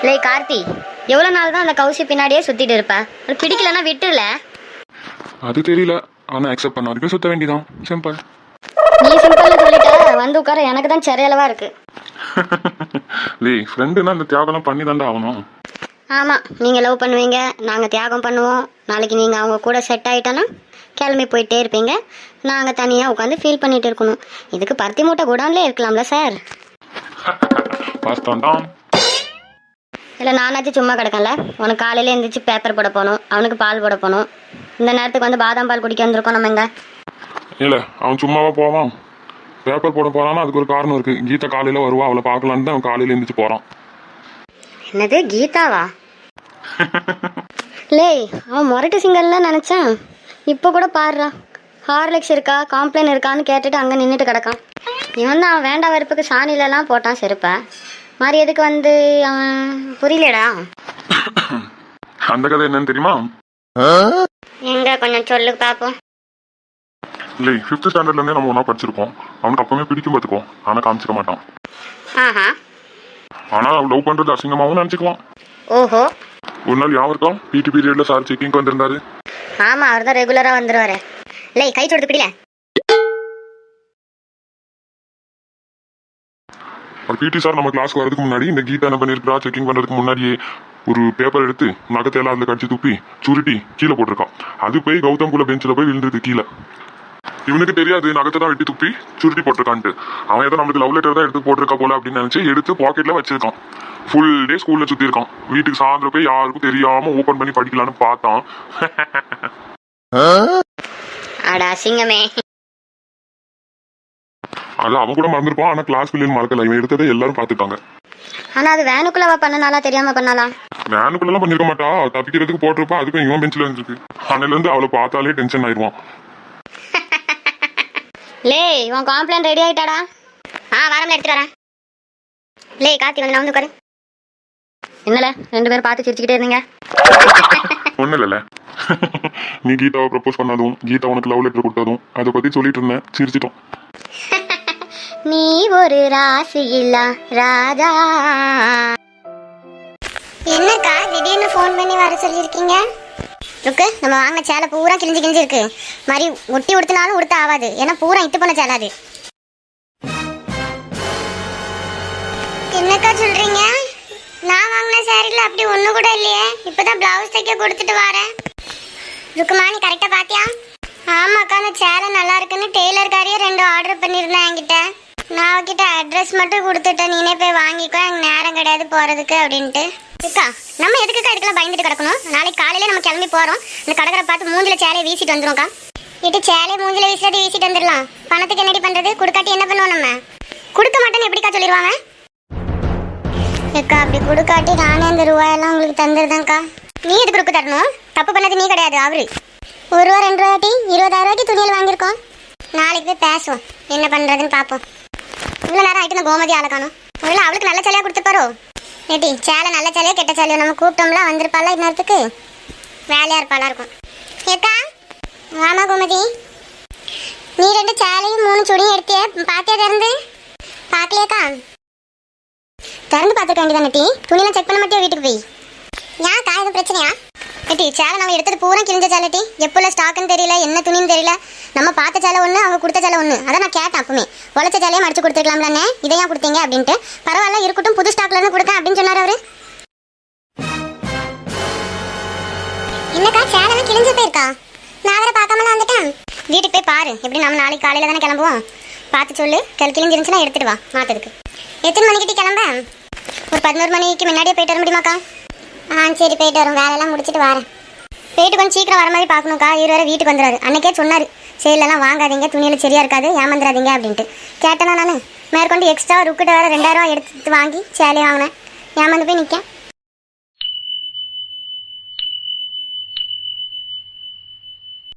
லே கார்த்தி, எவ்வளோ நாள் தான் அந்த கௌசி பின்னாடியே சுற்றிட்டு இருப்பேன்? அது பிடிக்கலன்னா விட்டுல. அது தெரியல, ஆனால் அக்செப்ட் பண்ண வரைக்கும் சுற்ற வேண்டியதான். சிம்பிள். நீ சிம்பிள்னு சொல்லிட்ட, வந்து உட்கார எனக்கு தான் செறையளவா இருக்கு. லே ஃப்ரெண்டுன்னா அந்த தியாகம்லாம் பண்ணி தாண்டா ஆகணும். ஆமாம், நீங்கள் லவ் பண்ணுவீங்க, நாங்கள் தியாகம் பண்ணுவோம். நாளைக்கு நீங்கள் அவங்க கூட செட் ஆகிட்டோன்னா கிளம்பி போயிட்டே இருப்பீங்க. நாங்கள் தனியாக உட்காந்து ஃபீல் பண்ணிட்டு இருக்கணும். இதுக்கு பருத்தி மூட்டை குடோன்லேயே இருக்கலாம்ல சார்? வாஸ்தவம் தான். இல்லை நானாச்சும் சும்மா கிடக்கல. உனக்கு காலையில் எழுந்திரிச்சு பேப்பர் போட போகணும், அவனுக்கு பால் போட போகணும். இந்த நேரத்துக்கு வந்து பாதாம் பால் குடிக்க வந்திருக்கோம் நம்ம எங்க? இல்லை அவன் சும்மாவா போவான்? பேப்பர் போட போகிறான்னா அதுக்கு ஒரு காரணம் இருக்குது. கீதா காலையில் வருவா, அவளை பார்க்கலான்னு தான் அவன் காலையில் எழுந்திரிச்சு போகிறான். என்னது கீதாவா? லே அவன் முரட்டு சிங்கர்லாம் நினச்சேன். இப்போ கூட பாடுறான். ஹார்லிக்ஸ் இருக்கா, காம்ப்ளைன் இருக்கான்னு கேட்டுட்டு அங்கே நின்றுட்டு கிடக்கான். இவன் தான் அவன் வேண்டாம் வெறுப்புக்கு சாணிலெலாம் போட்டான் செருப்பை மாதிரி. எதுக்கு வந்து அவன் புரியலடா. அந்த கதை என்னன்னு தெரியுமா? எங்க கொஞ்சம் சொல்லு பார்ப்போம். இல்லை 5th ஸ்டாண்டர்ட்லேருந்தே நம்ம ஒன்றா படிச்சிருக்கோம். அவனுக்கு அப்பவுமே பிடிக்கும் பார்த்துக்கோ, ஆனால் காமிச்சிக்க மாட்டான். ஆஹா. ஆனால் அவன் லவ் பண்ணுறது அசிங்கமாகவும் நினச்சிக்குவான். ஓஹோ. ஒரு நாள் யாருக்கும் பிடி பீரியடில் சார் செக்கிங்க்கு வந்திருந்தாரு. ஆமாம், அவர் தான் ரெகுலராக வந்துடுவார். லை கை சொல்றது பிடில. பிடி சார் நம்ம கிளாஸ்க்கு வரதுக்கு முன்னாடி இந்த கீதா என்ன பண்ணிருக்கா, செக்கிங் பண்ணுறதுக்கு முன்னாடியே ஒரு பேப்பர் எடுத்து நகத்தையெல்லாம் அதில் கடிச்சு துப்பி சுருட்டி கீழே போட்டிருக்கான். அது போய் கௌதம் குள்ள பெஞ்சில் போய் விழுந்தது கீழே. இவனுக்கு தெரியாது நகத்தை தான் வெட்டி துப்பி சுருட்டி போட்டிருக்கான்ட்டு. அவன் ஏதோ நம்மளுக்கு லவ் லெட்டர் தான் எடுத்து போட்டிருக்கா போல அப்படின்னு நினச்சி எடுத்து பாக்கெட்டில் வச்சிருக்கான். ஃபுல் டே ஸ்கூலில் சுற்றிருக்கான். வீட்டுக்கு சாயந்தரம் போய் யாருக்கும் தெரியாமல் ஓப்பன் பண்ணி படிக்கலான்னு பார்த்தான். அடா சிங்கமே. அது அவன் கூட மறந்துருப்பான், ஆனால் கிளாஸ் பிள்ளைன்னு மறக்கல. இவன் எடுத்ததை எல்லாரும் பார்த்துட்டாங்க. ஆனால் அது வேனுக்குள்ளவா பண்ணனாலா தெரியாம பண்ணாலாம்? வேனுக்குள்ளலாம் பண்ணிருக்க மாட்டா, தப்பிக்கிறதுக்கு போட்டிருப்பா. அதுக்கும் இவன் பெஞ்சில் வந்துருக்கு. அன்னிலேருந்து அவளை பார்த்தாலே டென்ஷன் ஆயிடுவான். லே இவன் காம்ப்ளைண்ட் ரெடி ஆகிட்டாடா? வரம்ல எடுத்துட்டு வரேன். லே கார்த்தி வந்து நான் வந்து உட்காரு. என்னல ரெண்டு பேரும் பார்த்து சிரிச்சுக்கிட்டே இருந்தீங்க? ஒன்றும் இல்லைல்ல, நீ கீதாவை ப்ரப்போஸ் பண்ணதும் கீதா உனக்கு லவ் லெட்டர் கொடுத்ததும் அதை பற்றி சொல்லிட்டு இருந்தேன், சிரிச்சிட்டோம். நீ ஒரு ராசி இல்ல ராஜா. என்னக்கா திடீர்னு ஃபோன் பண்ணி வர சொல்லியிருக்கீங்க? ருக்கு நம்ம வாங்கின சேலை பூரா கிழிஞ்சு கிழிஞ்சு இருக்கு. மாதிரி ஒட்டி உடுத்தினாலும் உடுத்த ஆகாது, ஏன்னா பூரா இட்டு பண்ண சேலை அது. என்னக்கா சொல்றீங்க? நான் வாங்கின சாரியில் அப்படி ஒன்று கூட இல்லையே. இப்போதான் பிளவுஸ் தைக்க கொடுத்துட்டு வரேன். ருக்குமா நீ கரெக்டாக பார்த்தியா? ஆமாக்கா, அந்த சேலை நல்லா இருக்குன்னு டெய்லர்காரியே 2 ஆர்டர் பண்ணியிருந்தேன் என்கிட்ட. நான் அவகிட்ட அட்ரஸ் மட்டும் கொடுத்துட்டேன், நீனே போய் வாங்கிக்கோ, எனக்கு நேரம் கிடையாது போகிறதுக்கு அப்படின்ட்டு. அக்கா நம்ம எதுக்குக்கா இதுக்கெல்லாம் பயந்துட்டு கிடக்கணும்? நாளைக்கு காலையில் நம்ம கிளம்பி போகிறோம். இந்த கடற்கரை பார்த்து மூஞ்சில் சேலையை வீசிட்டு வந்துடும்க்கா. இட்டு சேலையை மூஞ்சில் வீசுறது வீசிட்டு வந்துடலாம். பணத்துக்கு என்னடி பண்ணுறது? கொடுக்காட்டி என்ன பண்ணுவோம்? நம்ம கொடுக்க மாட்டேன்னு எப்படிக்கா சொல்லிடுவாங்க? அக்கா அப்படி கொடுக்காட்டி நானே அந்த ரூபாயெல்லாம் உங்களுக்கு தந்துருதேன்க்கா. நீ எதுக்கு கொடுக்க தரணும்? தப்பு பண்ணது நீ கிடையாது, அவரு. 1 ரூபா 2 ரூபாட்டி 20,000 ரூபாய்க்கு துணியில் வாங்கியிருக்கோம். நாளைக்கு போய் பேசுவோம், என்ன பண்ணுறதுன்னு பார்ப்போம். இவ்வளோ நேரம் ஆகிட்டு இந்த கோமதி ஆளை காணும். ஒருவேளை அவளுக்கு நல்ல சேலையாக கொடுத்துப்பாரோ? ஏட்டி சேலை நல்ல சேலையோ கெட்ட சேலையோ நம்ம கூப்பிட்டோம்லாம் வந்திருப்பாளா இந்நேரத்துக்கு? வேலையாக இருப்பாளா இருக்கும். ஏக்கா வாமா கோமதி, நீ 2 சேலையும் 3 சுடியும் எடுத்தியே, பார்த்தியா திறந்து? பார்க்கலையாக்கா? திறந்து பார்த்துக்க வேண்டியதானே டீ. துணியெல்லாம் செக் பண்ண மாட்டியா வீட்டுக்கு போய்? ஏன்க்கா எதுவும் பிரச்சனையா? ஏட்டி சேலை நம்ம எடுத்தது பூரா கிழிஞ்ச சேலை டீ. எப்போல்லாம் ஸ்டாக்குன்னு தெரியல, என்ன துணின்னு தெரியல. நம்ம பார்த்த சேலை ஒன்று, அவங்க கொடுத்த சேலை ஒன்று. அதான் நான் கேட்டேன் அப்பவுமே, உழைச்ச சேலையை மடிச்சு கொடுத்துருக்கலாம்லண்ணே, இதை ஏன் கொடுத்தீங்க அப்படின்ட்டு. பரவாயில்ல இருக்கட்டும், புது ஸ்டாக்ல இருந்து கொடுத்தேன் அப்படின்னு சொன்னார் அவரு. என்னக்கா சேலைலாம் கிழிஞ்சு போயிருக்கா? நான் வேற பார்க்காமலாம் வந்துட்டேன். வீட்டுக்கு போய் பாரு, எப்படி நம்ம நாளைக்கு காலையில் தானே கிளம்புவோம். பார்த்து சொல்லு, கிழிஞ்சிருந்துச்சுன்னா எடுத்துட்டு வா மாற்றதுக்கு. எத்தனை மணிக்கிட்ட கிளம்ப? ஒரு 11 மணிக்கு முன்னாடியே போயிட்டு வர முடியுமாக்கா? சரி போயிட்டு வரோம், வேலையெல்லாம் முடிச்சுட்டு வரேன். போயிட்டு கொஞ்சம் சீக்கிரம் வர மாதிரி பார்க்கணுக்கா. இவர் வேறு வீட்டுக்கு வந்துடுறாரு. அன்னைக்கே சொன்னார், சேலெல்லாம் வாங்காதீங்க, துணியில் சரியாக இருக்காது, ஏமாந்துடாதீங்க அப்படின்ட்டு. கேட்டேனா நான் மேற்கொண்டு எக்ஸ்ட்ரா ருக்கிட்ட வேறு 2000 ரூபா எடுத்து வாங்கி சேலையை வாங்கினேன். ஏமாந்து போய் நிற்கேன்.